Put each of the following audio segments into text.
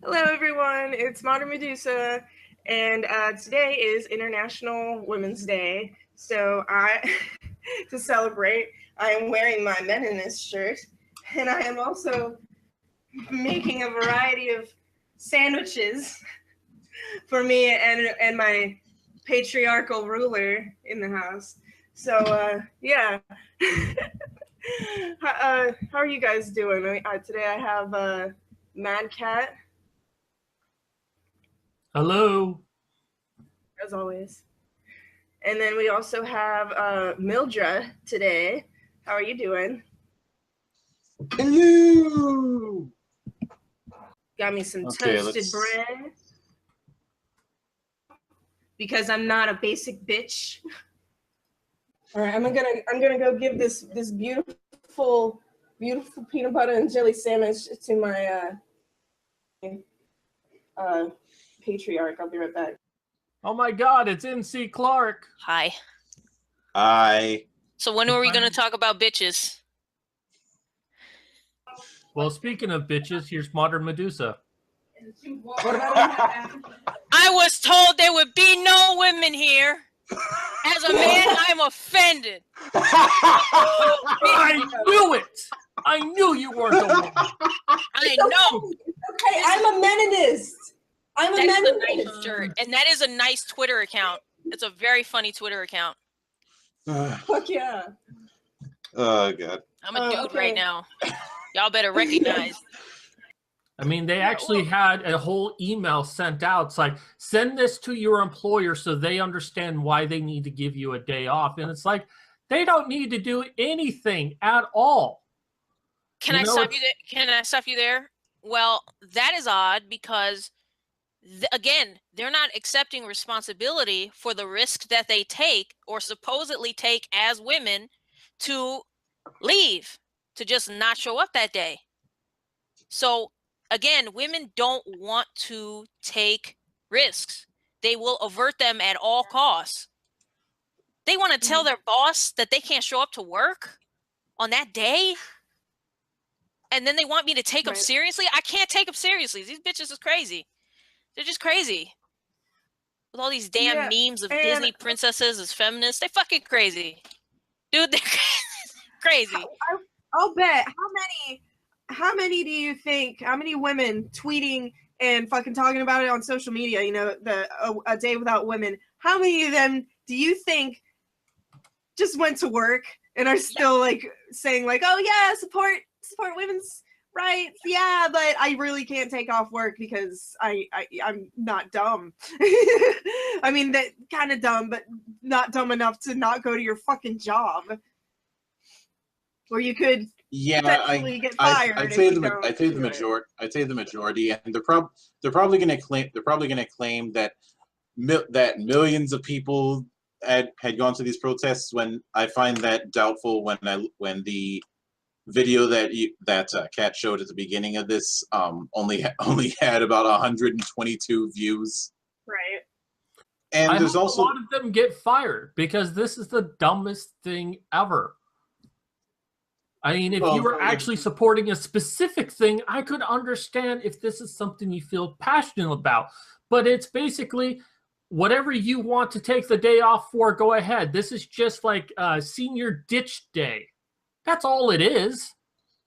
Hello, everyone. It's Modern Medusa, and today is International Women's Day. So, to celebrate, I am wearing my Meninist shirt, and I am also making a variety of sandwiches for me and my patriarchal ruler in the house. So, yeah. How are you guys doing? Today I have Mad Cat, Hello. as always. And then we also have Mildra today. How are you doing? Hello. Got me some Okay, toasted let's. bread because I'm not a basic bitch. All right, I'm gonna go give this beautiful peanut butter and jelly sandwich to my patriarch. I'll be right back. Oh my God, it's NC Clark. Hi. I So when are we going to talk about bitches? Well, speaking of bitches, here's Modern Medusa. I was told there would be no women here. As a man, I'm offended. I knew it. I knew you weren't a woman. I know. Okay, I'm a Meninist. I'm a That's a Meninist. nice shirt. And that is a nice Twitter account. It's a very funny Twitter account. Fuck yeah. Oh God. I'm a dude Okay. right now. Y'all better recognize. I mean, they actually had a whole email sent out. It's like, send this to your employer so they understand why they need to give you a day off. And it's like, they don't need to do anything at all. Can I stop you there? Can I stop you there? Well, that is odd because, again, they're not accepting responsibility for the risk that they take or supposedly take as women to leave, to just not show up that day. So, again, women don't want to take risks. They will avert them at all costs. They want to tell their boss that they can't show up to work on that day. And then they want me to take them seriously. I can't take them seriously. These bitches is crazy. They're just crazy. With all these damn memes of Disney princesses as feminists. They're fucking crazy. Dude, they're crazy. I'll bet. How many do you think, how many women tweeting and fucking talking about it on social media, you know, a day without women, how many of them do you think just went to work and are still like saying like, oh yeah, support women's rights, yeah, but I really can't take off work because I'm not dumb. I mean, that kind of dumb, but not dumb enough to not go to your fucking job where you could potentially get fired. I'd say the majority, and they're probably going to claim that millions of people had gone to these protests. When I find that doubtful, when the video that Kat showed at the beginning of this only had about 122 views. Right. And I there's hope also a lot of them get fired because this is the dumbest thing ever. I mean, if you were actually supporting a specific thing, I could understand if this is something you feel passionate about. But it's basically whatever you want to take the day off for, go ahead. This is just like senior ditch day. That's all it is.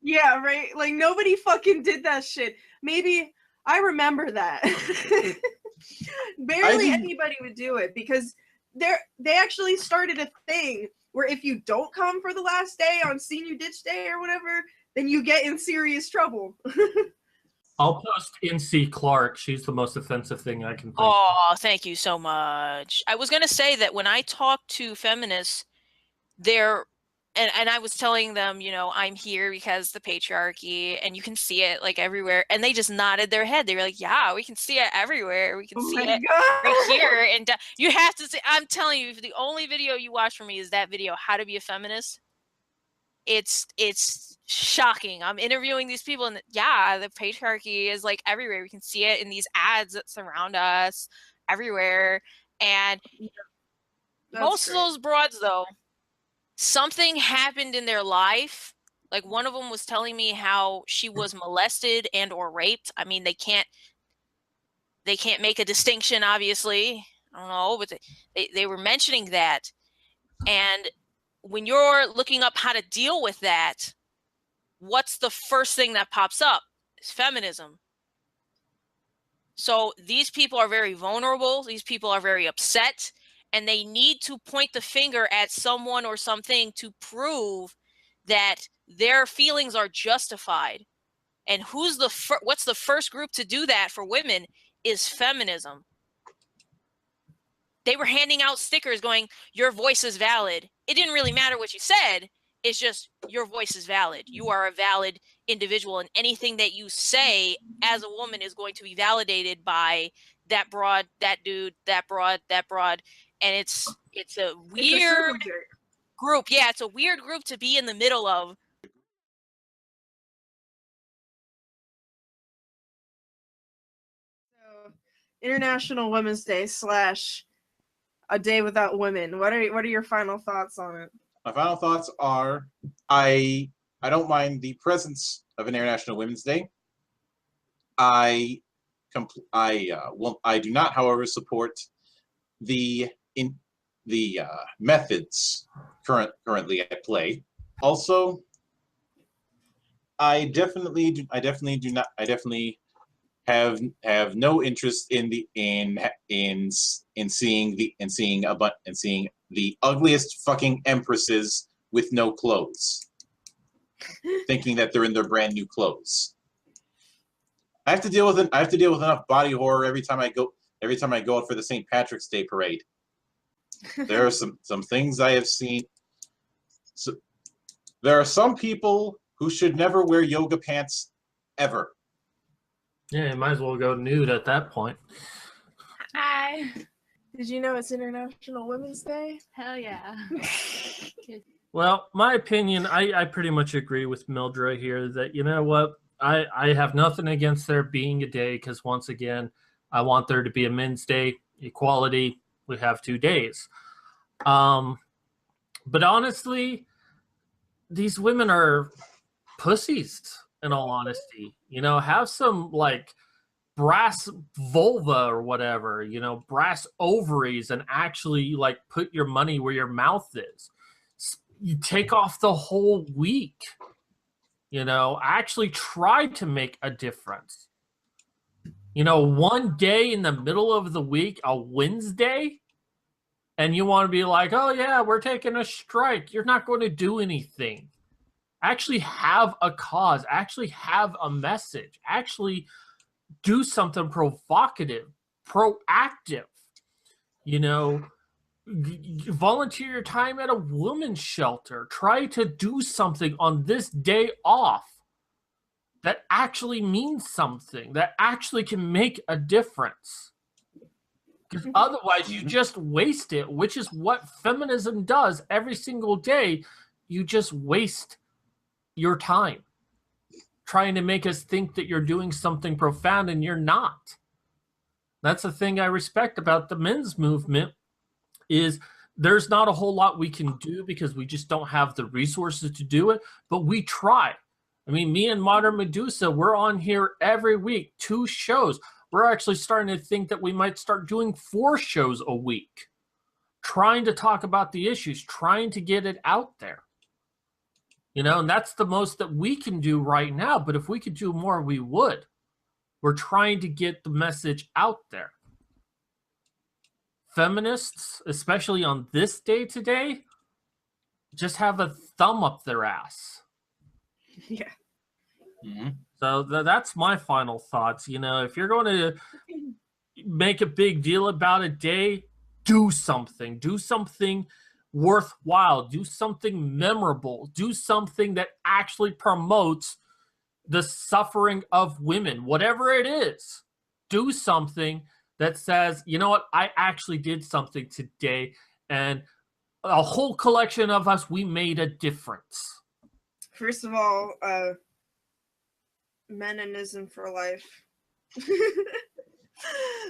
Yeah, right? Like, nobody fucking did that shit. Maybe I remember that. Barely anybody would do it because they actually started a thing where if you don't come for the last day on senior ditch day or whatever, then you get in serious trouble. I'll post NC Clark. She's the most offensive thing I can think. Oh, thank you so much. I was going to say that when I talk to feminists, and I was telling them, you know, I'm here because the patriarchy, and you can see it like everywhere. And they just nodded their head. They were like, yeah, we can see it everywhere. We can see it right here. And you have to see, I'm telling you, if the only video you watch from me is that video, How to Be a Feminist, it's shocking. I'm interviewing these people, and yeah, the patriarchy is like everywhere. We can see it in these ads that surround us everywhere. And most of those broads, though, something happened in their life. Like, one of them was telling me how she was molested and or raped. I mean, they can't they can't make a distinction, obviously. I don't know, but they were mentioning that. And when you're looking up how to deal with that, what's the first thing that pops up? It's feminism. So these people are very vulnerable. These people are very upset, and they need to point the finger at someone or something to prove that their feelings are justified. And what's the first group to do that for women is feminism. They were handing out stickers going, your voice is valid. It didn't really matter what you said. It's just your voice is valid. You are a valid individual, and anything that you say as a woman is going to be validated by that broad, that dude, that broad, that broad. And it's a weird group. Yeah, it's a weird group to be in the middle of. So, International Women's Day / a day without women. What are your final thoughts on it? My final thoughts are, I don't mind the presence of an International Women's Day. I do not, however, support the methods currently at play. Also, I definitely have no interest in seeing the ugliest fucking empresses with no clothes, thinking that they're in their brand new clothes. I have to deal with enough body horror every time I go out for the St. Patrick's Day parade. There are some things I have seen. So, there are some people who should never wear yoga pants ever. Yeah, you might as well go nude at that point. Did you know it's International Women's Day? Hell yeah. Well, my opinion, I pretty much agree with Mildra here that, you know what, I have nothing against there being a day, because once again, I want there to be a Men's Day, equality. We have 2 days. But honestly, these women are pussies, in all honesty. You know, have some, like, brass vulva or whatever, you know, brass ovaries, and actually, like, put your money where your mouth is. You take off the whole week, you know, actually try to make a difference. You know, one day in the middle of the week, a Wednesday, and you want to be like, oh yeah, we're taking a strike. You're not going to do anything. Actually have a cause. Actually have a message. Actually do something provocative, proactive. You know, volunteer your time at a women's shelter. Try to do something on this day off that actually means something, that actually can make a difference. Because otherwise you just waste it, which is what feminism does every single day. You just waste your time trying to make us think that you're doing something profound, and you're not. That's the thing I respect about the men's movement, is there's not a whole lot we can do because we just don't have the resources to do it, but we try. I mean, me and Modern Medusa, we're on here every week, 2 shows. We're actually starting to think that we might start doing 4 shows a week, trying to talk about the issues, trying to get it out there. You know, and that's the most that we can do right now. But if we could do more, we would. We're trying to get the message out there. Feminists, especially on this day today, just have a thumb up their ass. Yeah. Mm-hmm. So that's my final thoughts. You know, if you're going to make a big deal about a day, do something. Do something worthwhile. Do something memorable. Do something that actually promotes the suffering of women. Whatever it is, do something that says, you know what, I actually did something today, and a whole collection of us, we made a difference. First of all, meninism for life.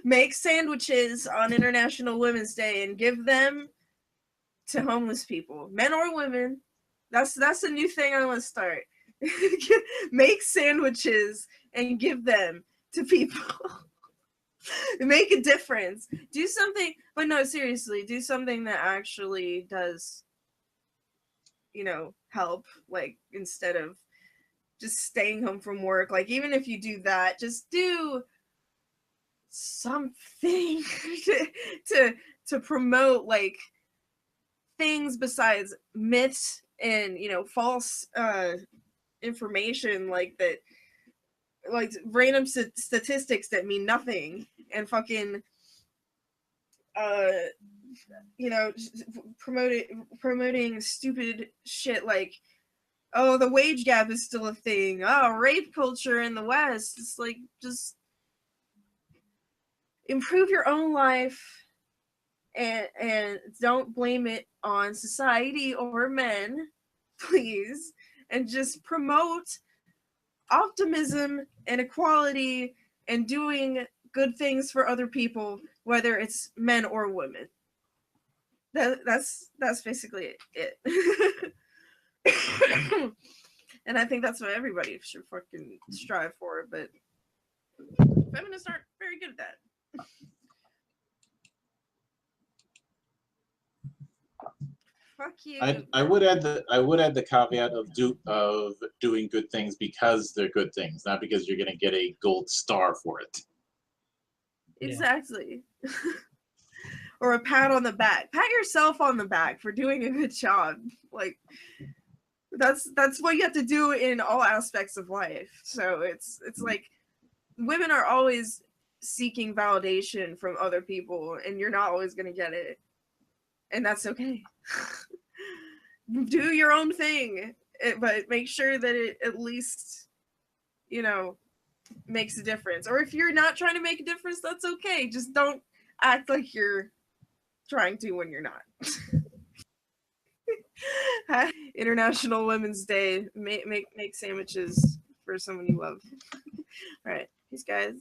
Make sandwiches on International Women's Day and give them to homeless people, men or women. That's a new thing I want to start. Make sandwiches and give them to people. Make a difference. Do something, but no, seriously, do something that actually does, help. Like, instead of just staying home from work. Like, even if you do that, just do something to promote, like, things besides myths and false information, like that, like random statistics that mean nothing, and fucking promoting stupid shit like, oh, the wage gap is still a thing, oh, rape culture in the West. It's like, just improve your own life, and don't blame it on society or men, please, and just promote optimism and equality and doing good things for other people, whether it's men or women. That's basically it. And I think that's what everybody should fucking strive for, but feminists aren't very good at that. Fuck you. I would add the caveat of doing good things because they're good things, not because you're gonna get a gold star for it. Exactly. Or a pat on the back. Pat yourself on the back for doing a good job. Like, that's what you have to do in all aspects of life. So it's like, women are always seeking validation from other people, and you're not always gonna get it. And that's okay. Do your own thing, but make sure that it at least, makes a difference. Or if you're not trying to make a difference, that's okay. Just don't act like you're trying to when you're not. International Women's Day. Make sandwiches for someone you love. All right. Peace, guys.